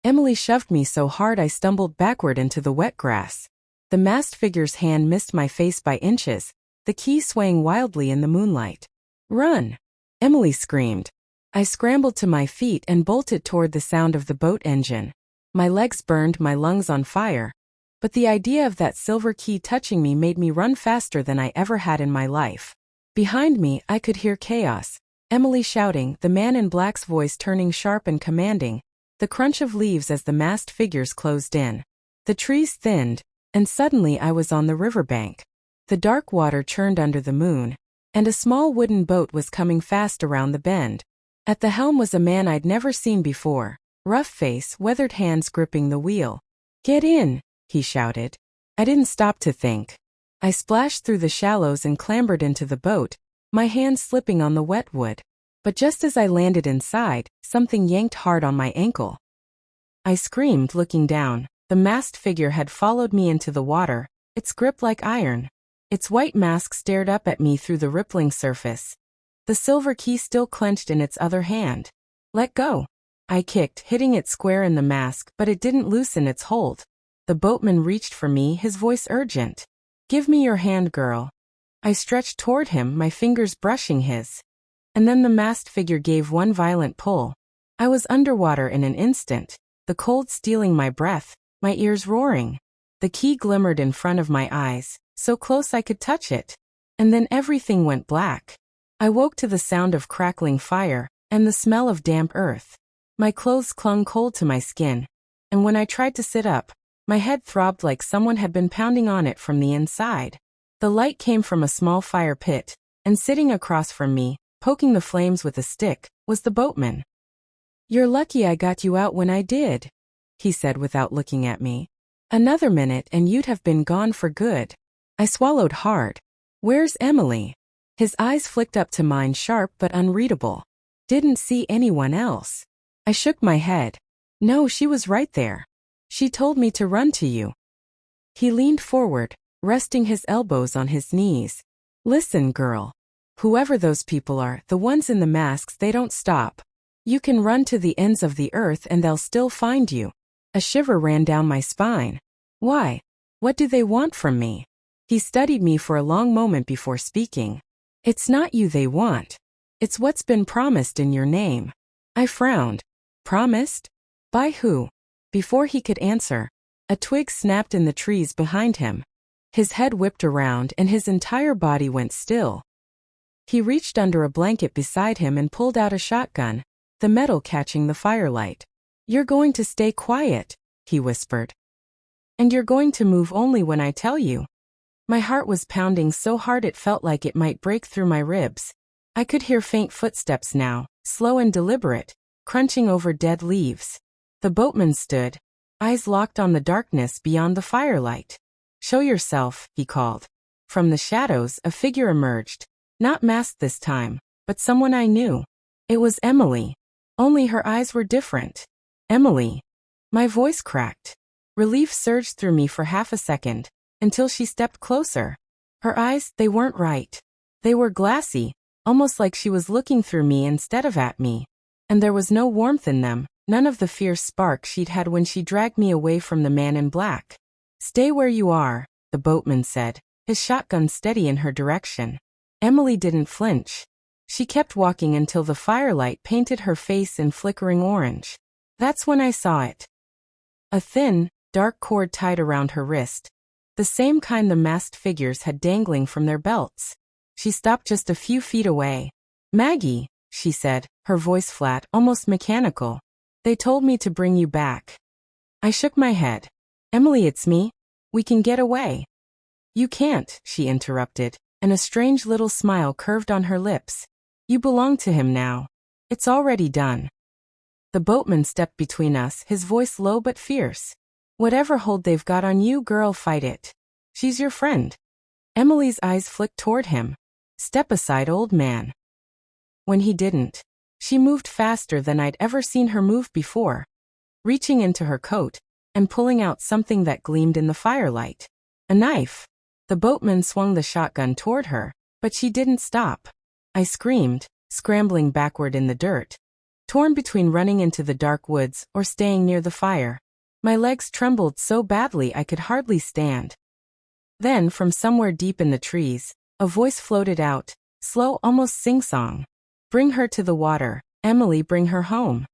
Emily shoved me so hard I stumbled backward into the wet grass. The masked figure's hand missed my face by inches, the key swaying wildly in the moonlight. "Run!" Emily screamed. I scrambled to my feet and bolted toward the sound of the boat engine. My legs burned, my lungs on fire. But the idea of that silver key touching me made me run faster than I ever had in my life. Behind me, I could hear chaos. Emily shouting, the man in black's voice turning sharp and commanding, the crunch of leaves as the masked figures closed in. The trees thinned, and suddenly I was on the riverbank. The dark water churned under the moon, and a small wooden boat was coming fast around the bend. At the helm was a man I'd never seen before, rough face, weathered hands gripping the wheel. "Get in," he shouted. I didn't stop to think. I splashed through the shallows and clambered into the boat, my hands slipping on the wet wood. But just as I landed inside, something yanked hard on my ankle. I screamed, looking down. The masked figure had followed me into the water, its grip like iron. Its white mask stared up at me through the rippling surface, the silver key still clenched in its other hand. "Let go." I kicked, hitting it square in the mask, but it didn't loosen its hold. The boatman reached for me, his voice urgent. "Give me your hand, girl." I stretched toward him, my fingers brushing his. And then the masked figure gave one violent pull. I was underwater in an instant, the cold stealing my breath, my ears roaring. The key glimmered in front of my eyes, so close I could touch it. And then everything went black. I woke to the sound of crackling fire, and the smell of damp earth. My clothes clung cold to my skin, and when I tried to sit up, my head throbbed like someone had been pounding on it from the inside. The light came from a small fire pit, and sitting across from me, poking the flames with a stick, was the boatman. "You're lucky I got you out when I did," he said without looking at me. "Another minute and you'd have been gone for good." I swallowed hard. "Where's Emily?" His eyes flicked up to mine, sharp but unreadable. "Didn't see anyone else." I shook my head. "No, she was right there. She told me to run to you." He leaned forward, resting his elbows on his knees. "Listen, girl. Whoever those people are, the ones in the masks, they don't stop. You can run to the ends of the earth and they'll still find you." A shiver ran down my spine. "Why? What do they want from me?" He studied me for a long moment before speaking. "It's not you they want. It's what's been promised in your name." I frowned. "Promised? By who?" Before he could answer, a twig snapped in the trees behind him. His head whipped around and his entire body went still. He reached under a blanket beside him and pulled out a shotgun, the metal catching the firelight. "You're going to stay quiet," he whispered. "And you're going to move only when I tell you." My heart was pounding so hard it felt like it might break through my ribs. I could hear faint footsteps now, slow and deliberate, crunching over dead leaves. The boatman stood, eyes locked on the darkness beyond the firelight. "Show yourself," he called. From the shadows, a figure emerged, not masked this time, but someone I knew. It was Emily. Only her eyes were different. "Emily." My voice cracked. Relief surged through me for half a second, until she stepped closer. Her eyes, they weren't right. They were glassy, almost like she was looking through me instead of at me. And there was no warmth in them, none of the fierce spark she'd had when she dragged me away from the man in black. "Stay where you are," the boatman said, his shotgun steady in her direction. Emily didn't flinch. She kept walking until the firelight painted her face in flickering orange. That's when I saw it. A thin, dark cord tied around her wrist. The same kind the masked figures had dangling from their belts. She stopped just a few feet away. "Maggie," she said, her voice flat, almost mechanical. "They told me to bring you back." I shook my head. "Emily, it's me. We can get away." "You can't," she interrupted, and a strange little smile curved on her lips. "You belong to him now. It's already done." The boatman stepped between us, his voice low but fierce. "Whatever hold they've got on you, girl, fight it. She's your friend." Emily's eyes flicked toward him. "Step aside, old man." When he didn't, she moved faster than I'd ever seen her move before, reaching into her coat and pulling out something that gleamed in the firelight. A knife. The boatman swung the shotgun toward her, but she didn't stop. I screamed, scrambling backward in the dirt, torn between running into the dark woods or staying near the fire. My legs trembled so badly I could hardly stand. Then, from somewhere deep in the trees, a voice floated out, slow, almost sing-song. "Bring her to the water, Emily, bring her home."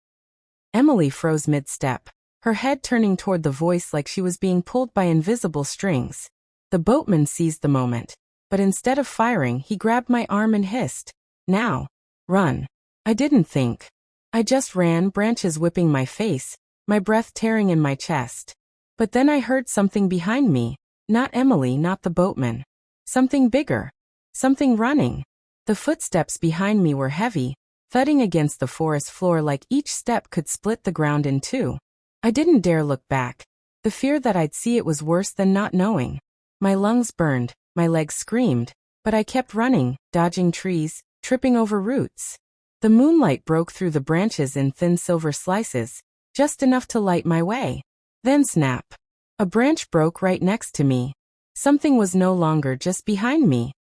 Emily froze mid-step, her head turning toward the voice like she was being pulled by invisible strings. The boatman seized the moment, but instead of firing, he grabbed my arm and hissed, "Now, run." I didn't think. I just ran, branches whipping my face, my breath tearing in my chest. But then I heard something behind me, not Emily, not the boatman. Something bigger. Something running. The footsteps behind me were heavy, thudding against the forest floor like each step could split the ground in two. I didn't dare look back. The fear that I'd see it was worse than not knowing. My lungs burned, my legs screamed, but I kept running, dodging trees, tripping over roots. The moonlight broke through the branches in thin silver slices, just enough to light my way. Then snap. A branch broke right next to me. Something was no longer just behind me.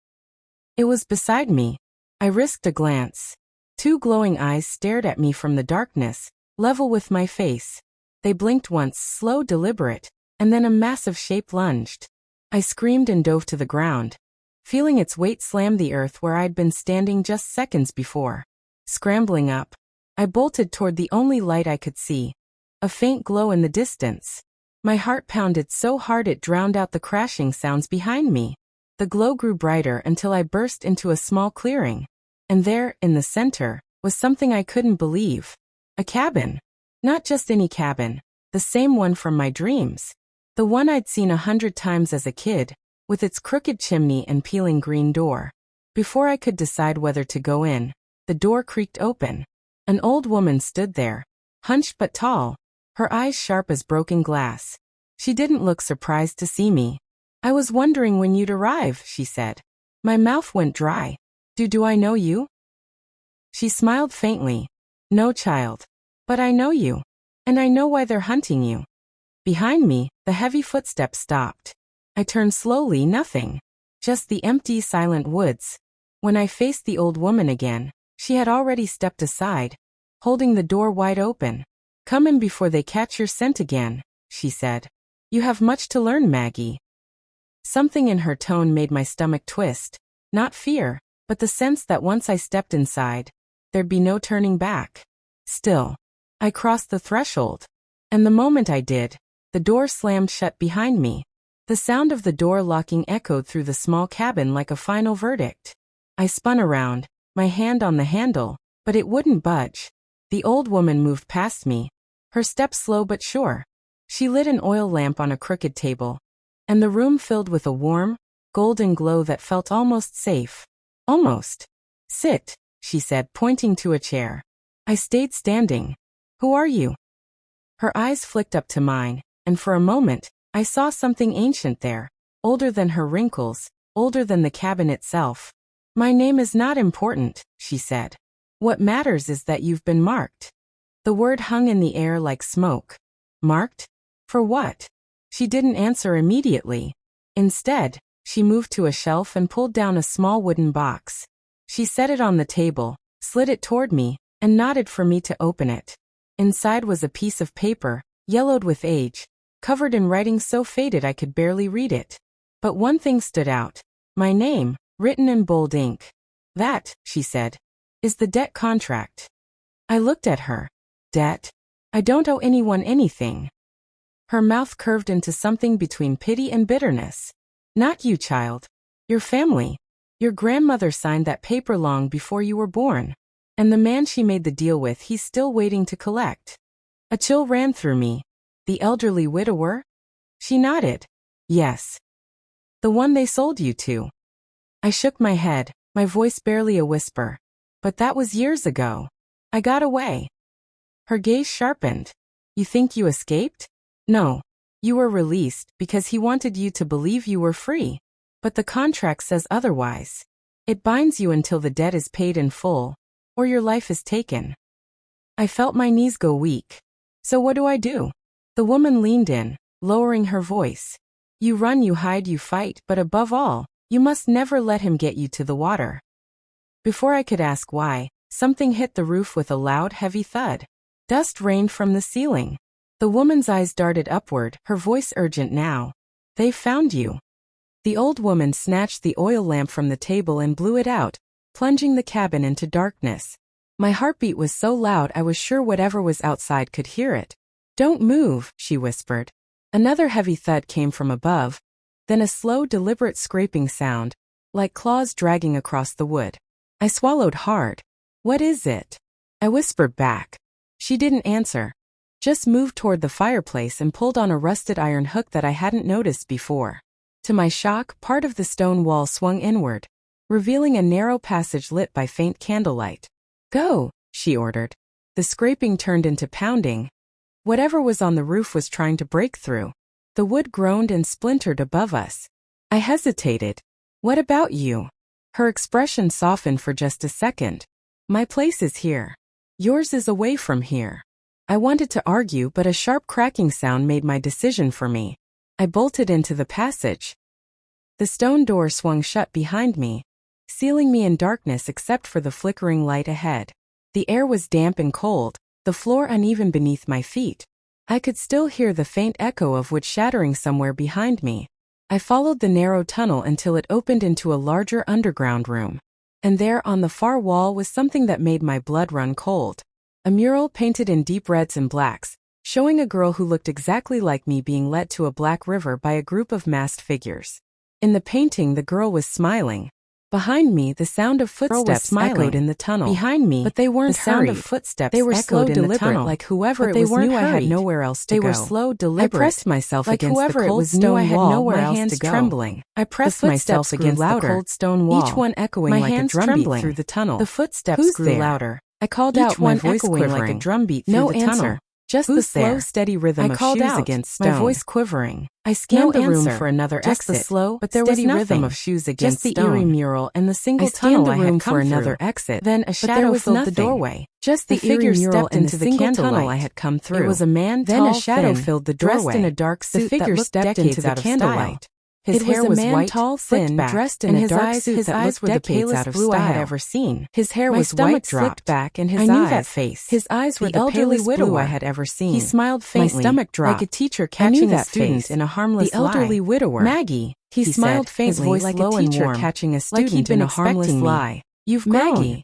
It was beside me. I risked a glance. Two glowing eyes stared at me from the darkness, level with my face. They blinked once, slow, deliberate, and then a massive shape lunged. I screamed and dove to the ground, feeling its weight slam the earth where I'd been standing just seconds before. Scrambling up, I bolted toward the only light I could see, a faint glow in the distance. My heart pounded so hard it drowned out the crashing sounds behind me. The glow grew brighter until I burst into a small clearing. And there, in the center, was something I couldn't believe. A cabin. Not just any cabin, the same one from my dreams. The one I'd seen 100 times as a kid, with its crooked chimney and peeling green door. Before I could decide whether to go in, the door creaked open. An old woman stood there, hunched but tall, her eyes sharp as broken glass. She didn't look surprised to see me. "I was wondering when you'd arrive," she said. My mouth went dry. Do I know you?" She smiled faintly. "No, child. But I know you. And I know why they're hunting you." Behind me, the heavy footsteps stopped. I turned slowly, nothing. Just the empty, silent woods. When I faced the old woman again, she had already stepped aside, holding the door wide open. "Come in before they catch your scent again," she said. "You have much to learn, Maggie." Something in her tone made my stomach twist. Not fear, but the sense that once I stepped inside, there'd be no turning back. Still, I crossed the threshold. And the moment I did, the door slammed shut behind me. The sound of the door locking echoed through the small cabin like a final verdict. I spun around, my hand on the handle, but it wouldn't budge. The old woman moved past me, her steps slow but sure. She lit an oil lamp on a crooked table, and the room filled with a warm, golden glow that felt almost safe. Almost. Sit, she said, pointing to a chair. I stayed standing. Who are you? Her eyes flicked up to mine, and for a moment, I saw something ancient there, older than her wrinkles, older than the cabin itself. My name is not important, she said. What matters is that you've been marked. The word hung in the air like smoke. Marked? For what? She didn't answer immediately. Instead, she moved to a shelf and pulled down a small wooden box. She set it on the table, slid it toward me, and nodded for me to open it. Inside was a piece of paper, yellowed with age, covered in writing so faded I could barely read it. But one thing stood out. My name, written in bold ink. That, she said, is the debt contract. I looked at her. Debt? I don't owe anyone anything. Her mouth curved into something between pity and bitterness. Not you, child. Your family. Your grandmother signed that paper long before you were born. And the man she made the deal with, he's still waiting to collect. A chill ran through me. The elderly widower? She nodded. Yes. The one they sold you to. I shook my head, my voice barely a whisper. But that was years ago. I got away. Her gaze sharpened. You think you escaped? No. You were released because he wanted you to believe you were free. But the contract says otherwise. It binds you until the debt is paid in full, or your life is taken. I felt my knees go weak. So what do I do? The woman leaned in, lowering her voice. You run, you hide, you fight, but above all, you must never let him get you to the water. Before I could ask why, something hit the roof with a loud, heavy thud. Dust rained from the ceiling. The woman's eyes darted upward, her voice urgent now. They found you. The old woman snatched the oil lamp from the table and blew it out, plunging the cabin into darkness. My heartbeat was so loud I was sure whatever was outside could hear it. Don't move, she whispered. Another heavy thud came from above, then a slow, deliberate scraping sound, like claws dragging across the wood. I swallowed hard. What is it? I whispered back. She didn't answer. Just moved toward the fireplace and pulled on a rusted iron hook that I hadn't noticed before. To my shock, part of the stone wall swung inward, revealing a narrow passage lit by faint candlelight. Go, she ordered. The scraping turned into pounding. Whatever was on the roof was trying to break through. The wood groaned and splintered above us. I hesitated. What about you? Her expression softened for just a second. My place is here. Yours is away from here. I wanted to argue, but a sharp cracking sound made my decision for me. I bolted into the passage. The stone door swung shut behind me, sealing me in darkness except for the flickering light ahead. The air was damp and cold, the floor uneven beneath my feet. I could still hear the faint echo of wood shattering somewhere behind me. I followed the narrow tunnel until it opened into a larger underground room. And there on the far wall was something that made my blood run cold. A mural painted in deep reds and blacks, showing a girl who looked exactly like me being led to a black river by a group of masked figures. In the painting, the girl was smiling. Behind me, the sound of footsteps echoed in the tunnel. Behind me, but they weren't the sound of footsteps. They were slow, deliberate, like whoever it was knew I had nowhere else to go. They were slow, deliberate. I pressed myself against the cold stone wall, my hands trembling. I pressed myself against the cold stone wall, each one echoing like a drumbeat through the tunnel. The footsteps grew louder. I called out, my voice quivering like a drumbeat through the tunnel. Just the slow, steady rhythm of shoes against stone. My voice quivering. I scanned the room for another exit. Just the slow, but there was steady rhythm of shoes against stone. Just the eerie mural and the single tunnel I had come for another exit. Then a shadow filled the doorway. Just the eerie mural into the single tunnel I had come through. It was a man, tall, then a shadow filled the doorway. Dressed in a dark suit that looked decades out of style. His hair was white, tall, thin, dressed in a dark suit that looked the palest blue I had ever seen. His hair was white, slicked back, and his eyes. I knew that face. His eyes were the palest blue I had ever seen. He smiled faintly, my stomach dropped, like a teacher catching a student in a harmless lie. The elderly widower, Maggie. He smiled faintly, like a teacher catching a student in a harmless lie. You've grown. Maggie.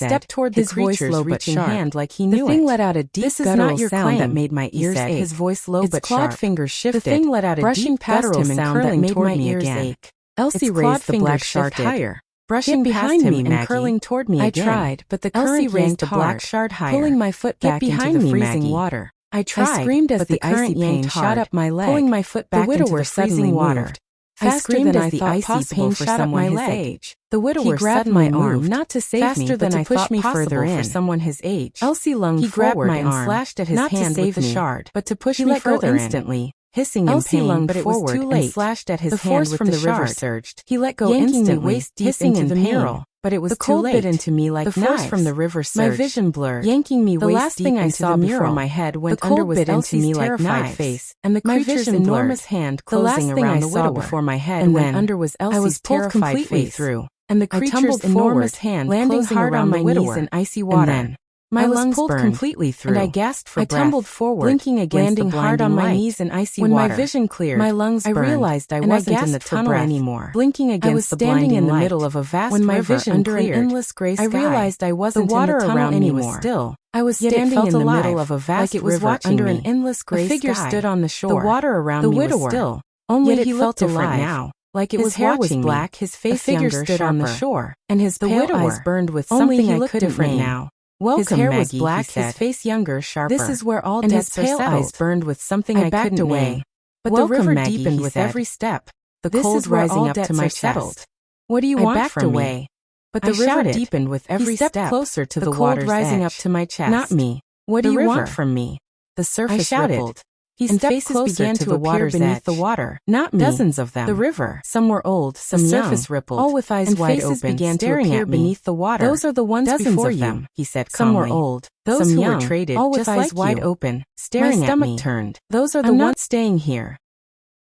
said, stepped toward the his voice creature's low but reaching sharp. hand like he knew The thing it. let out a deep "This is guttural not your sound that claim," made my he ears said, ache. his voice low Its but clawed sharp. fingers shifted, The thing let out a brushing deep past guttural him and sound that curling made toward my me ears again. ache. Elsie Its clawed raised the black fingers shard shifted, higher, brushing "Get past behind him me, and Maggie." curling toward me I again. tried, but the Elsie current raised yanked the black hard, shard higher, pulling my foot "Get back into behind the me, freezing Maggie." water. I tried, screamed as but the the icy current pain yanked shot hard, up my leg, pulling my foot back the into widower the freezing suddenly water. moved. I Faster screamed than as I the thought icy possible pain for shot up someone my his leg. age. The widower He grabbed suddenly my arm, moved, not to save faster me, than but to I push thought me possible further for in. someone his age. Elsie lunged He grabbed forward my and arm, slashed at his not to hand save with the me, shard, but to push he me let go further instantly. hissing in Elsie pain, lunged but it was forward too and late. slashed at his The hand force with from the the river shard. surged. He let go yanking me instantly, waist deep hissing into in the pain, mural, but it was the too cold late. bit into me like The force knives. from the river My surged, vision blurred, yanking me the waist last deep thing I into saw the before mural. my head The went cold under was bit into Elsie's me like terrified knives, face, and the my creature's vision enormous blurred. hand The last closing thing around I the saw widower, before my head and went then under was I was Elsie's pulled terrified completely face. through. and the I creature's tumbled enormous forward, hand landing closing hard around on the my widower. knees in icy water. And then, my I was lungs pulled burned, completely through, and I gasped for I breath, tumbled forward, blinking against landing the hard on blinding my light. knees in icy When water. my vision cleared, My lungs I burned, realized I and wasn't in the gasped for tunnel breath, anymore. blinking against I was the standing blinding in the light. middle of a vast When my river vision under cleared, an endless gray sky. I realized I wasn't the water in the tunnel around me was anymore. still. I was Yet it standing felt in the alive, middle of a vast like it was river watching under me. an endless gray A figure sky. stood on the shore. The water around the me widower, was still. Only Yet he it looked felt alive, different now, like it his was hair watching was me. black, his A face figure younger, stood on the sharper, shore, and his the pale widower, eyes burned with only something he I looked couldn't different name. now. Welcome, His hair was Maggie, black, he said. his face younger, sharper. This is where all and debts his pale are settled. eyes burned with something I I backed couldn't away, name. But Welcome, the river Maggie, deepened he with said. every step, the This cold is where rising all up to debts my are chest. settled. What do you I want backed from away, me? But I the river shouted. deepened with every He stepped step, closer to the the cold water's rising edge. up to my chest. Not me. What do The you want river. from me? The surface shouted. rippled. He and stepped faces closer began to to the appear water's beneath edge. the water. Not me. Dozens of them. The river. Some were old, some The young. surface rippled, all with eyes and wide faces open, began to staring appear at me. beneath the water. Those are the ones Dozens before of you, them, he said Some were calmly. old, Those some who young, were traded, all with just eyes like wide you. open, My staring at stomach me. turned. Those are the I'm ones not staying here.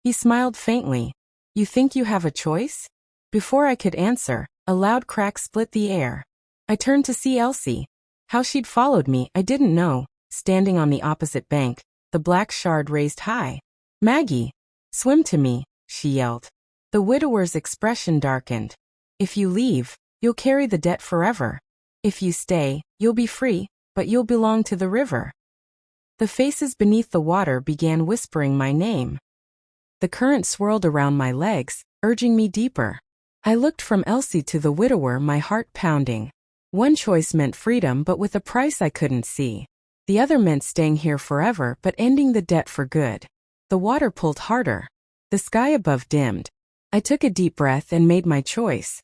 He smiled faintly. You think you have a choice? Before I could answer, a loud crack split the air. I turned to see Elsie. How she'd followed me, I didn't know. Standing on the opposite bank, the black shard raised high. Maggie, swim to me, she yelled. The widower's expression darkened. If you leave, you'll carry the debt forever. If you stay, you'll be free, but you'll belong to the river. The faces beneath the water began whispering my name. The current swirled around my legs, urging me deeper. I looked from Elsie to the widower, my heart pounding. One choice meant freedom, but with a price I couldn't see. The other meant staying here forever, but ending the debt for good. The water pulled harder. The sky above dimmed. I took a deep breath and made my choice.